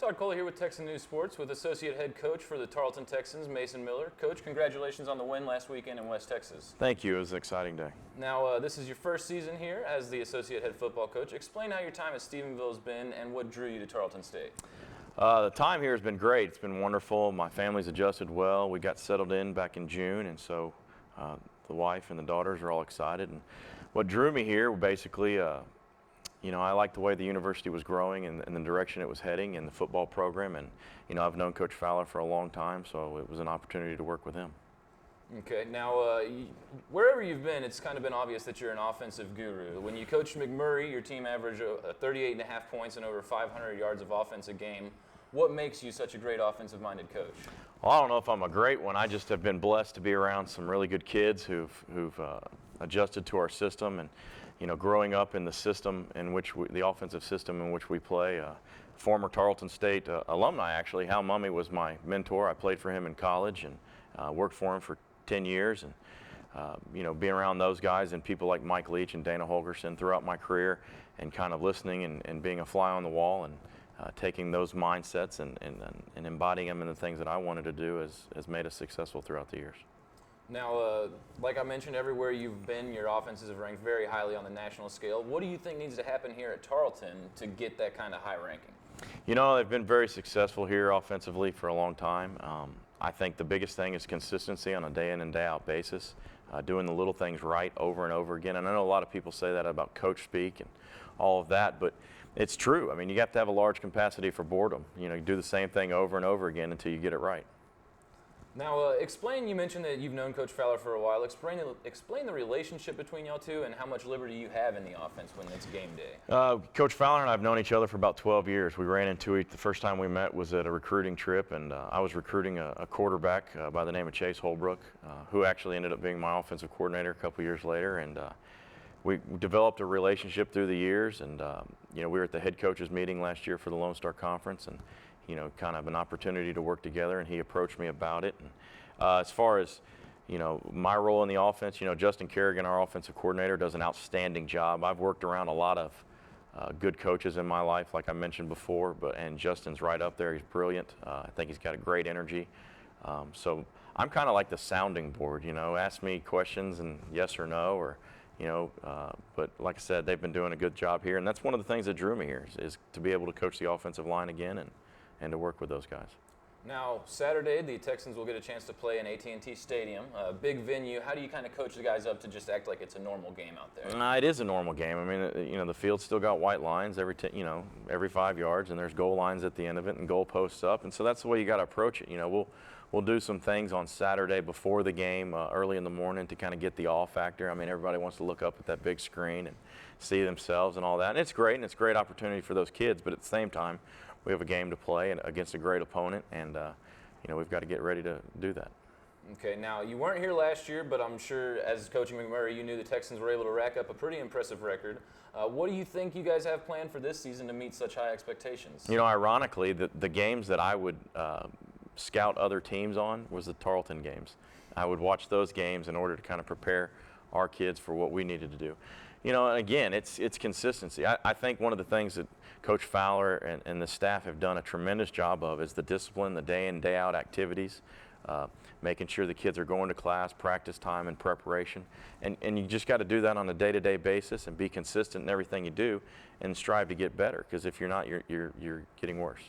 Todd Coley here with Texan News Sports with Associate Head Coach for the Tarleton Texans, Mason Miller. Coach, congratulations on the win last weekend in West Texas. Thank you. It was an exciting day. Now, this is your first season here as the Associate Head Football Coach. Explain how your time at Stephenville has been and what drew you to Tarleton State. The time here has been great. It's been wonderful. My family's adjusted well. We got settled in back in June, and so the wife and the daughters are all excited. And what drew me here, basically, I liked the way the university was growing and the direction it was heading and the football program. And, I've known Coach Fowler for a long time, so it was an opportunity to work with him. Okay, now wherever you've been, it's kind of been obvious that you're an offensive guru. When you coached McMurray, your team averaged 38.5 points and over 500 yards of offense a game. What makes you such a great offensive-minded coach? Well, I don't know if I'm a great one. I just have been blessed to be around some really good kids who've adjusted to our system, and growing up in the system in which the offensive system in which we play. Former Tarleton State alumni, actually. Hal Mumme was my mentor. I played for him in college and worked for him for 10 years. And being around those guys and people like Mike Leach and Dana Holgerson throughout my career, and kind of listening and being a fly on the wall and taking those mindsets and embodying them in the things that I wanted to do has made us successful throughout the years. Now, like I mentioned, everywhere you've been, your offenses have ranked very highly on the national scale. What do you think needs to happen here at Tarleton to get that kind of high ranking? They've been very successful here offensively for a long time. I think the biggest thing is consistency on a day in and day out basis, doing the little things right over and over again. And I know a lot of people say that about coach speak and all of that, but it's true. I mean, you have to have a large capacity for boredom. You do the same thing over and over again until you get it right. Now, you mentioned that you've known Coach Fowler for a while. Explain the relationship between y'all two and how much liberty you have in the offense when it's game day. Coach Fowler and I have known each other for about 12 years. We ran into it. The first time we met was at a recruiting trip, and I was recruiting a quarterback by the name of Chase Holbrook, who actually ended up being my offensive coordinator a couple years later. And we developed a relationship through the years, and we were at the head coaches meeting last year for the Lone Star Conference, and kind of an opportunity to work together, and he approached me about it. And as far as, my role in the offense, Justin Kerrigan, our offensive coordinator, does an outstanding job. I've worked around a lot of good coaches in my life, like I mentioned before, and Justin's right up there. He's brilliant. I think he's got a great energy. So I'm kind of like the sounding board, ask me questions and yes or no, or, but like I said, they've been doing a good job here. And that's one of the things that drew me here is to be able to coach the offensive line again and to work with those guys. Now, Saturday, the Texans will get a chance to play in AT&T Stadium, a big venue. How do you kind of coach the guys up to just act like it's a normal game out there? It is a normal game. I mean, the field's still got white lines every 5 yards, and there's goal lines at the end of it and goal posts up, and so that's the way you got to approach it. We'll do some things on Saturday before the game, early in the morning, to kind of get the awe factor. I mean, everybody wants to look up at that big screen and see themselves and all that, and it's great, and it's a great opportunity for those kids, but at the same time, we have a game to play and against a great opponent, and we've got to get ready to do that. Okay, now you weren't here last year, but I'm sure as coaching McMurray, you knew the Texans were able to rack up a pretty impressive record. What do you think you guys have planned for this season to meet such high expectations? Ironically, the games that I would scout other teams on was the Tarleton games. I would watch those games in order to kind of prepare our kids for what we needed to do. And again, it's consistency. I think one of the things that Coach Fowler and the staff have done a tremendous job of is the discipline, the day in, day out activities, making sure the kids are going to class, practice time, and preparation. And you just got to do that on a day-to-day basis and be consistent in everything you do and strive to get better, because if you're not, you're getting worse.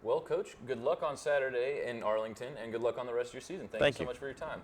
Well, Coach, good luck on Saturday in Arlington, and good luck on the rest of your season. Thank you so much for your time.